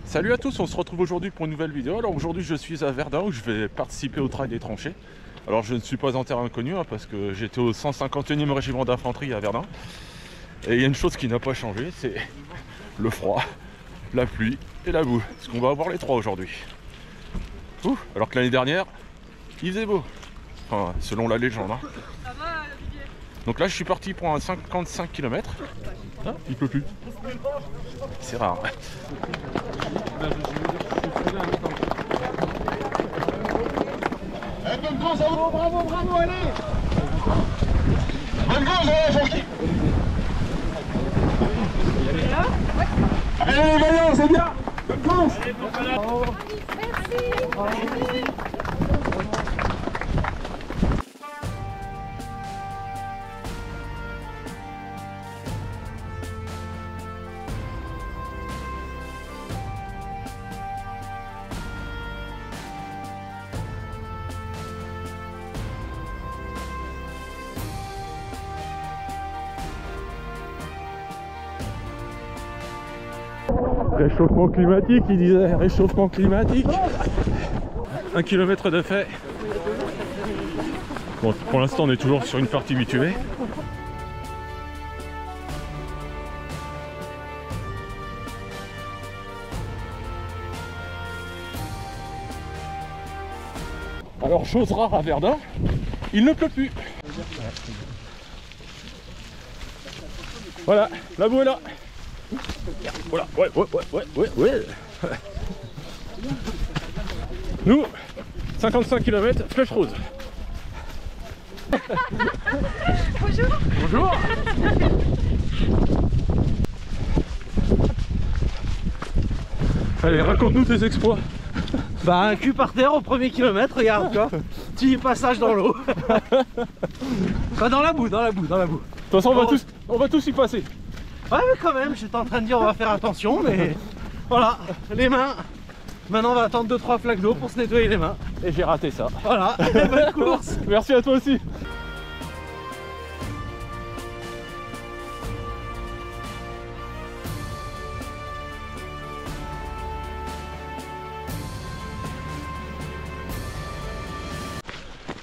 Salut à tous, on se retrouve aujourd'hui pour une nouvelle vidéo. Alors aujourd'hui je suis à Verdun où je vais participer au trail des tranchées. Alors je ne suis pas en terrain inconnu parce que j'étais au 151e régiment d'infanterie à Verdun. Et il y a une chose qui n'a pas changé, c'est le froid, la pluie et la boue. Parce qu'on va avoir les trois aujourd'hui. Alors que l'année dernière, il faisait beau. Enfin, selon la légende. Hein. Ça va, Olivier? Donc là je suis parti pour un 55 km. Ah, il pleut plus. C'est rare. Bravo, bravo, allez! Bonne course, Fonky! Allez, Vaillant, c'est bien! Bonne course! Merci! Réchauffement climatique, il disait, réchauffement climatique. 1 km de fait. Bon, pour l'instant on est toujours sur une partie bituée. Alors chose rare à Verdun, il ne pleut plus. Voilà, la boue est là. Voilà, ouais. Nous, 55 km, flèche rose. Bonjour. Bonjour. Allez, raconte-nous tes exploits. Bah un cul par terre au premier kilomètre, regarde quoi. Petit passage dans l'eau. Bah dans la boue. De toute façon, on va tous y passer. Ouais mais quand même, j'étais en train de dire on va faire attention, mais voilà, les mains. Maintenant on va attendre 2-3 flaques d'eau pour se nettoyer les mains. Et j'ai raté ça. Voilà, bonne course. Merci à toi aussi.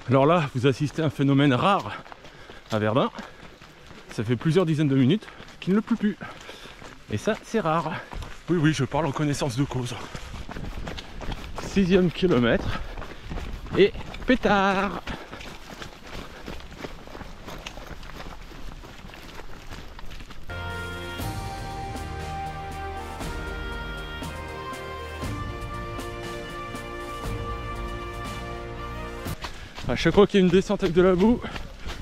Alors là, vous assistez à un phénomène rare à Verdun. Ça fait plusieurs dizaines de minutes qu'il ne pleut plus. Et ça, c'est rare. Oui, je parle en connaissance de cause. 6e kilomètre. Et pétard. À chaque fois qu'il y a une descente avec de la boue,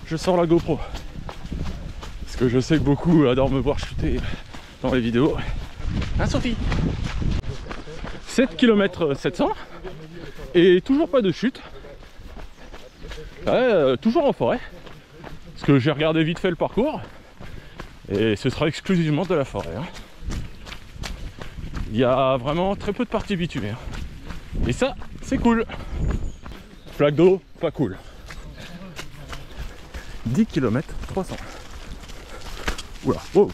je sors la GoPro. Parce que je sais que beaucoup adorent me voir chuter dans les vidéos. Hein Sophie? 7 km 700 et toujours pas de chute. Ouais, toujours en forêt. Parce que j'ai regardé vite fait le parcours. Et ce sera exclusivement de la forêt. Hein. Il y a vraiment très peu de parties bituées. Hein. Et ça, c'est cool. Flaque d'eau, pas cool. 10 km 300. Oula, wow.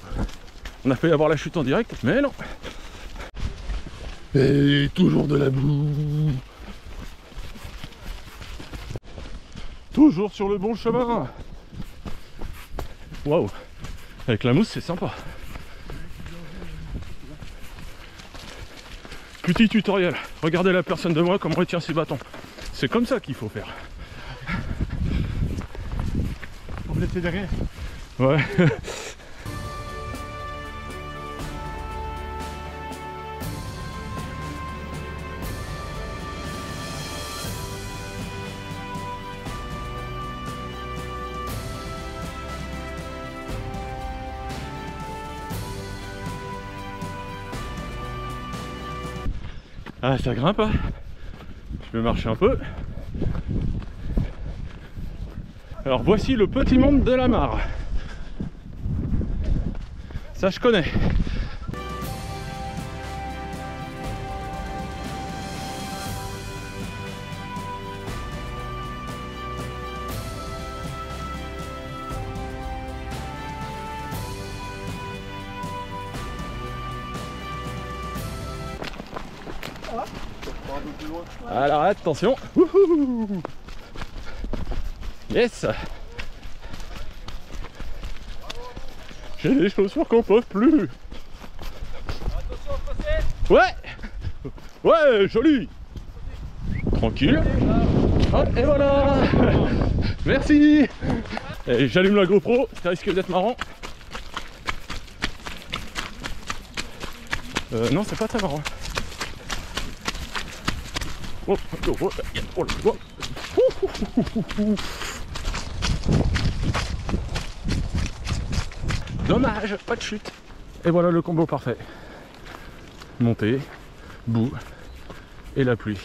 On a failli avoir la chute en direct, mais non. Et toujours de la boue. Toujours sur le bon chemin. Waouh. Avec la mousse, c'est sympa. Petit tutoriel. Regardez la personne de moi comme retient ses bâtons. C'est comme ça qu'il faut faire. On vous laisse derrière. Ouais. Ah, ça grimpe, hein. Je vais marcher un peu. Alors voici le petit monde de la mare. Ça je connais. Alors attention. Wouhou. Yes. J'ai des chaussures qu'on peut plus. Ouais. Ouais, joli. Tranquille. Hop, et voilà. Merci. Et j'allume la GoPro, ça risque d'être marrant. Non, c'est pas très marrant. Oh, oh, oh, oh, oh. Dommage, pas de chute. Et voilà le combo parfait. Montée, boue et la pluie.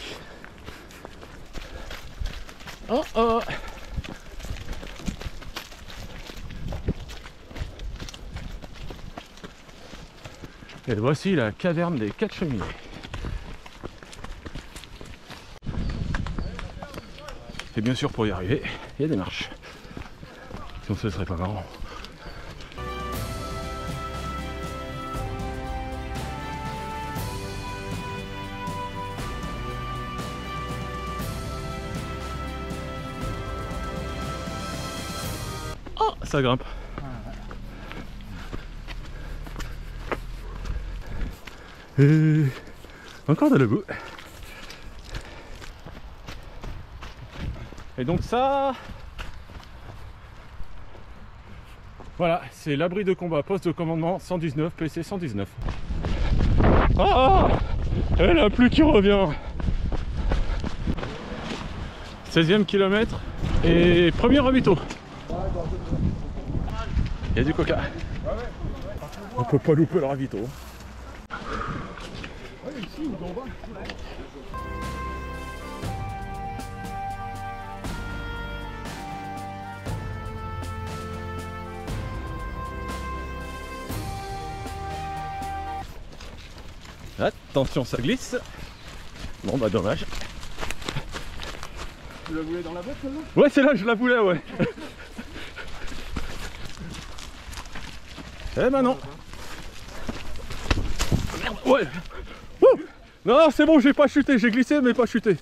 Oh oh. Et voici la caverne des 4 cheminées. Et bien sûr pour y arriver, il y a des marches. Sinon ce serait pas marrant. Oh, ça grimpe. Et encore de la boue. Et donc ça, voilà, c'est l'abri de combat, poste de commandement 119, PC 119. Ah, et la pluie qui revient. 16e kilomètre et premier ravito. Il y a du coca. On peut pas louper le ravito. Attention, ça glisse. Bon bah dommage. Tu la voulais dans la boîte celle-là? Ouais, c'est là, je la voulais, ouais. Eh ben non. Merde, ouais. Ouh. Non, c'est bon, j'ai pas chuté, j'ai glissé mais pas chuté.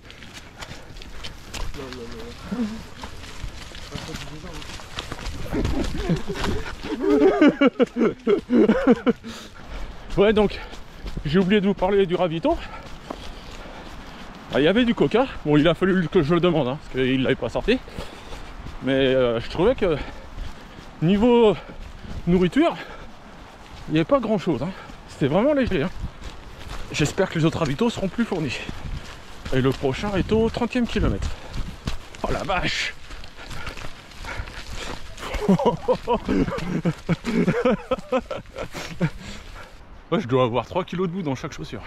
Ouais, donc j'ai oublié de vous parler du ravito. Il y avait du coca. Bon, il a fallu que je le demande hein, parce qu'il l'avait pas sorti. Mais je trouvais que niveau nourriture, il n'y avait pas grand chose. Hein. C'était vraiment léger. Hein. J'espère que les autres ravitaux seront plus fournis. Et le prochain est au 30e kilomètre. Oh la vache! Ouais, je dois avoir 3 kilos de boue dans chaque chaussure.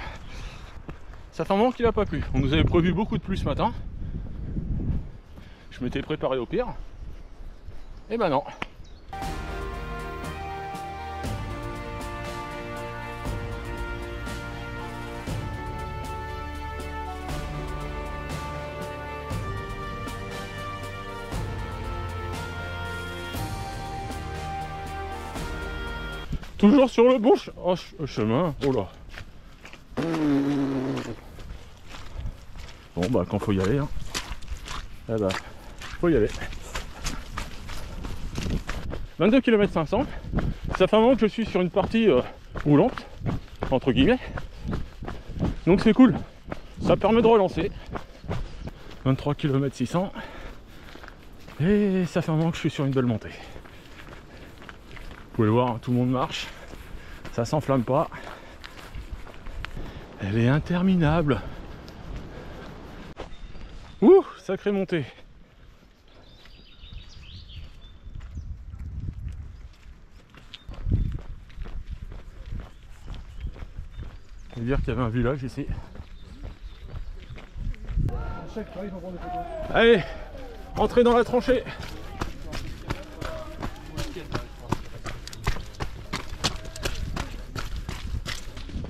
Ça fait un moment qu'il n'a pas plu. On nous avait prévu beaucoup de pluie ce matin. Je m'étais préparé au pire. Et ben non. Toujours sur le bon chemin. Oh là. Bon bah quand faut y aller hein. Eh bah faut y aller. 22 km 500. Ça fait un moment que je suis sur une partie roulante entre guillemets. Donc c'est cool. Ça permet de relancer. 23 km 600. Et ça fait un moment que je suis sur une belle montée. Vous pouvez le voir, hein, tout le monde marche. Ça s'enflamme pas. Elle est interminable. Ouh, sacrée montée. Je veux dire qu'il y avait un village ici. Allez, entrez dans la tranchée.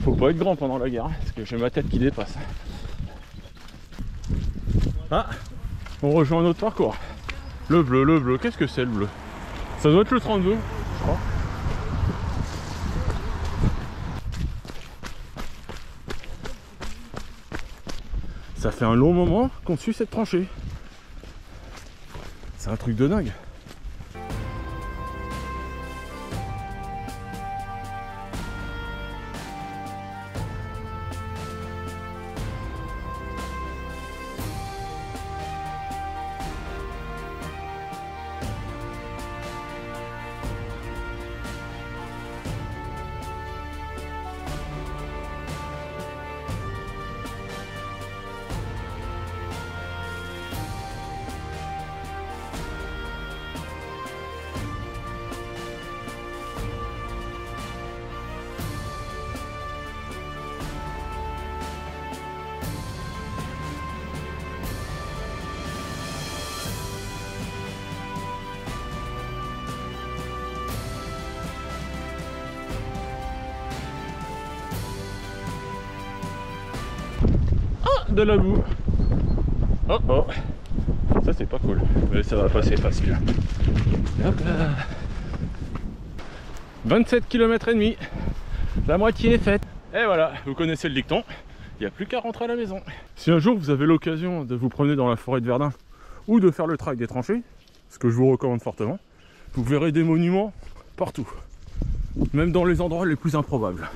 Faut pas être grand pendant la guerre, hein, parce que j'ai ma tête qui dépasse. Ah, on rejoint un autre parcours. Le bleu, qu'est-ce que c'est le bleu? Ça doit être le 32, je crois. Ça fait un long moment qu'on suit cette tranchée. C'est un truc de dingue. De la boue. Oh oh, ça c'est pas cool, mais ça va passer facile. Hop là. 27 km et demi, la moitié est faite. Et voilà, vous connaissez le dicton, il n'y a plus qu'à rentrer à la maison. Si un jour vous avez l'occasion de vous promener dans la forêt de Verdun ou de faire le trail des tranchées, ce que je vous recommande fortement, vous verrez des monuments partout, même dans les endroits les plus improbables.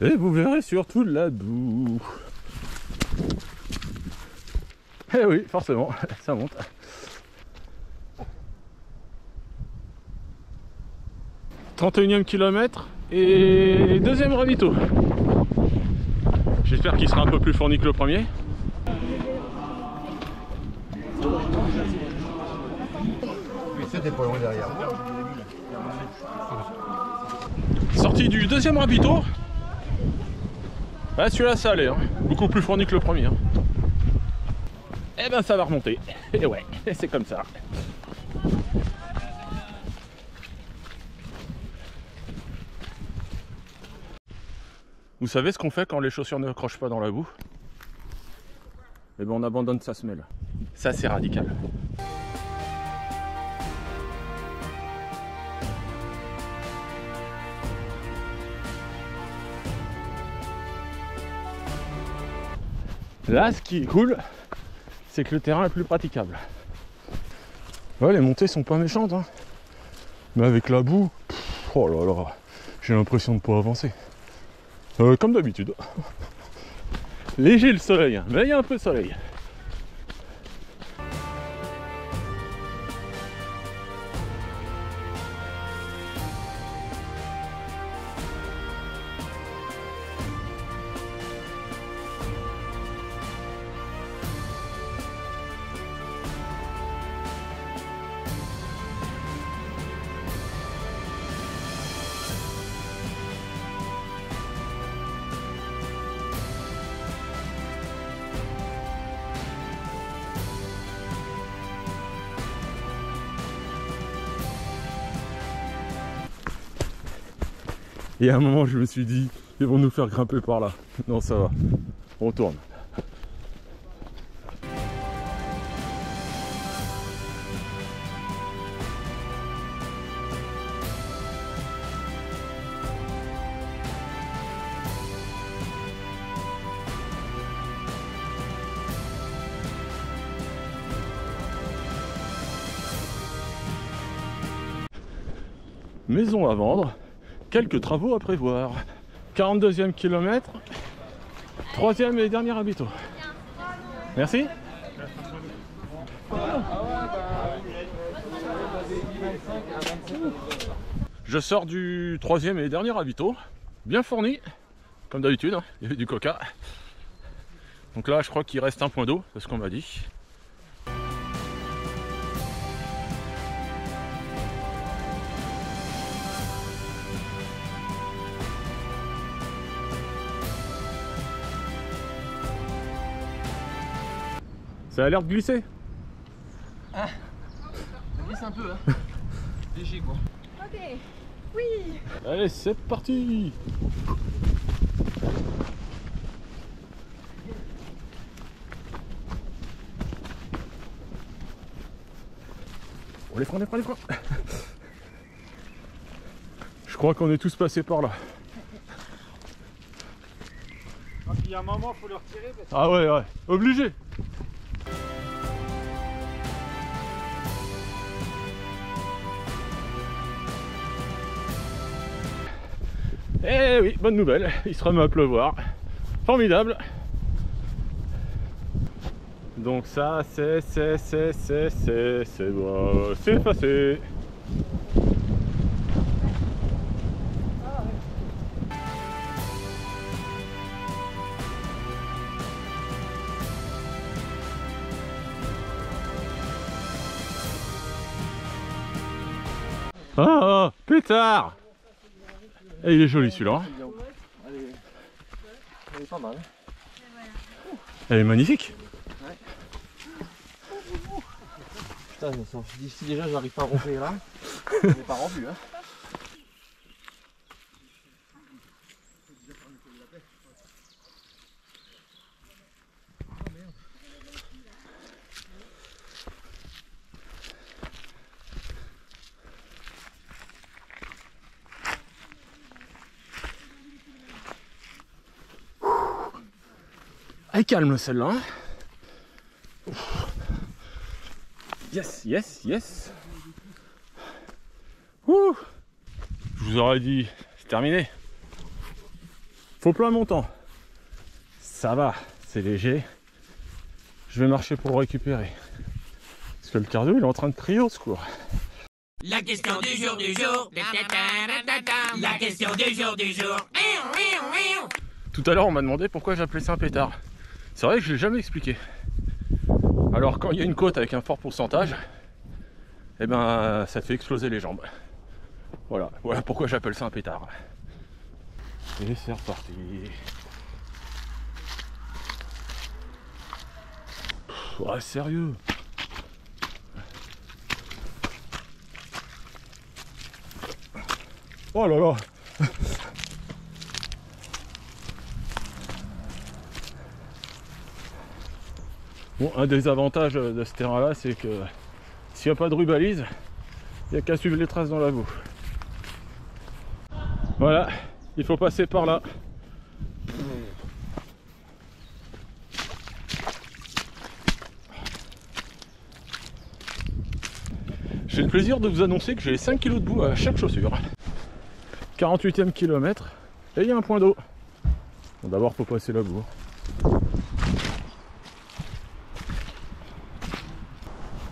Et vous verrez surtout de la boue. Eh oui, forcément, ça monte. « 31e kilomètre et deuxième ravito. J'espère qu'il sera un peu plus fourni que le premier. C'était pas loin derrière. Sortie du deuxième ravito. Ah, celui-là ça allait, hein. Beaucoup plus fourni que le premier. Hein. Et ben ça va remonter. Et ouais, c'est comme ça. Vous savez ce qu'on fait quand les chaussures ne accrochent pas dans la boue? Et ben on abandonne sa semelle. Ça c'est radical. Là, ce qui est cool, c'est que le terrain est plus praticable. Ouais, les montées sont pas méchantes, hein. Mais avec la boue, oh là là, j'ai l'impression de pas avancer. Comme d'habitude. Léger le soleil, hein, mais il y a un peu de soleil. Et à un moment, je me suis dit, ils vont nous faire grimper par là. Non, ça va. On retourne. Maison à vendre. Quelques travaux à prévoir. 42e kilomètre, 3e et dernier habito. Merci. Je sors du 3e et dernier habito. Bien fourni, comme d'habitude, hein. Il y avait du coca. Donc là, je crois qu'il reste un point d'eau, c'est ce qu'on m'a dit. Ça a l'air de glisser. Ah, ça glisse un peu, hein. Léger quoi. Ok. Oui. Allez, c'est parti. Oh, les freins, les freins, les freins. Je crois qu'on est tous passés par là. Ok. Il y a un moment, il faut le retirer. Parce que... Ah ouais, ouais, obligé. Eh oui, bonne nouvelle, il se remet à pleuvoir. Formidable. Donc ça, c'est bon, c'est effacé. Ah, pétard! Et il est joli celui-là. Elle est pas mal. Elle est magnifique. Putain, d'ici déjà, j'arrive pas à romper là. On n'est pas rompu, hein. Elle est calme celle-là. Yes, yes, yes. Ouh. Je vous aurais dit, c'est terminé. Faux plat montant. Ça va, c'est léger. Je vais marcher pour le récupérer. Parce que le cardio il est en train de crier au secours. La question du jour du jour. La question du jour du jour. Tout à l'heure on m'a demandé pourquoi j'appelais ça un pétard. C'est vrai que je l'ai jamais expliqué. Alors quand il y a une côte avec un fort pourcentage, eh ben ça fait exploser les jambes. Voilà, voilà pourquoi j'appelle ça un pétard. Et c'est reparti. Ouais, sérieux. Oh là là. Bon, un des avantages de ce terrain-là, c'est que s'il n'y a pas de rubalise, il n'y a qu'à suivre les traces dans la boue. Voilà, il faut passer par là. J'ai le plaisir de vous annoncer que j'ai 5 kg de boue à chaque chaussure. 48e kilomètre, et il y a un point d'eau. Bon, d'abord, il faut passer la boue.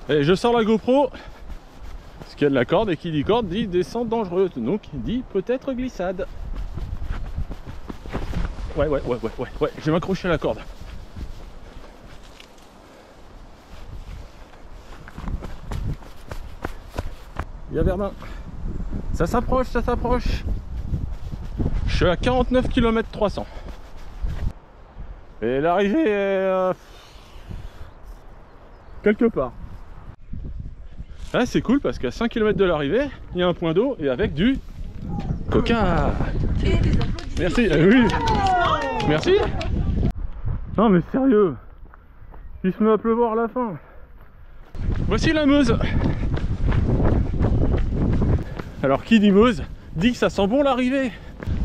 Et je sors la GoPro, parce qu'il y a de la corde, et qui dit corde dit descente dangereuse, donc dit peut-être glissade. Ouais, je vais m'accrocher à la corde. Il y a Verdun. Ça s'approche, ça s'approche. Je suis à 49 km 300. Et l'arrivée est quelque part. Ah, c'est cool parce qu'à 5 km de l'arrivée, il y a un point d'eau et avec du coca. Merci, oui. Merci. Non mais sérieux, il se met à pleuvoir à la fin. Voici la Meuse. Alors qui dit Meuse dit que ça sent bon l'arrivée.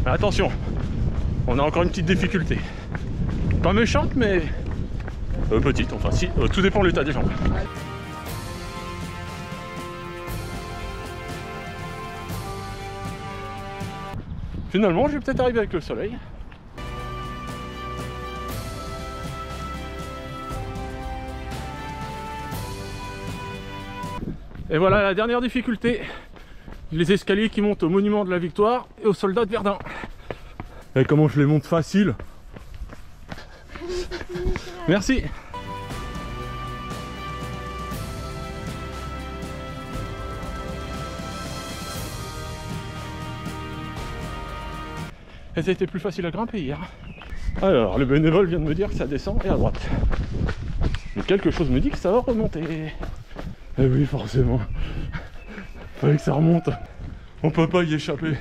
Attention, on a encore une petite difficulté. Pas méchante mais petite, enfin si, tout dépend de l'état des jambes. Finalement, je vais peut-être arriver avec le soleil. Et voilà la dernière difficulté. Les escaliers qui montent au monument de la Victoire et aux soldats de Verdun. Et comment je les monte facile. Merci. Et ça a été plus facile à grimper hier. Alors, le bénévole vient de me dire que ça descend et à droite. Mais quelque chose me dit que ça va remonter. Eh oui, forcément. Fallait que ça remonte. On peut pas y échapper.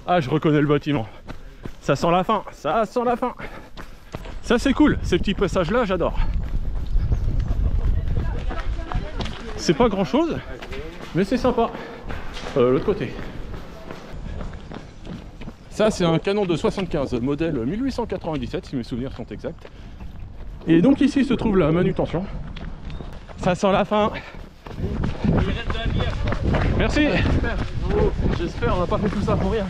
Ah, je reconnais le bâtiment. Ça sent la fin, ça sent la fin. Ça c'est cool, ces petits passages là, j'adore. C'est pas grand chose, mais c'est sympa. L'autre côté. Ça c'est un canon de 75, modèle 1897 si mes souvenirs sont exacts. Et donc ici se trouve la manutention. Ça sent la fin. Merci. J'espère, on n'a pas fait tout ça pour rien.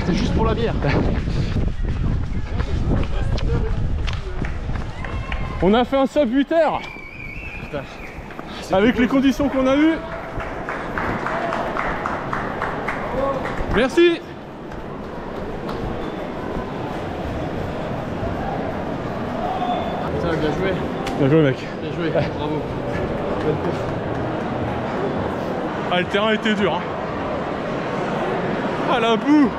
C'est juste pour la bière. On a fait un sub 8 heures. Avec les conditions qu'on a eues. Merci. Putain, bien joué. Bien joué mec. Bien joué, bravo. Belle course. Ah le terrain était dur hein. Ah la boue.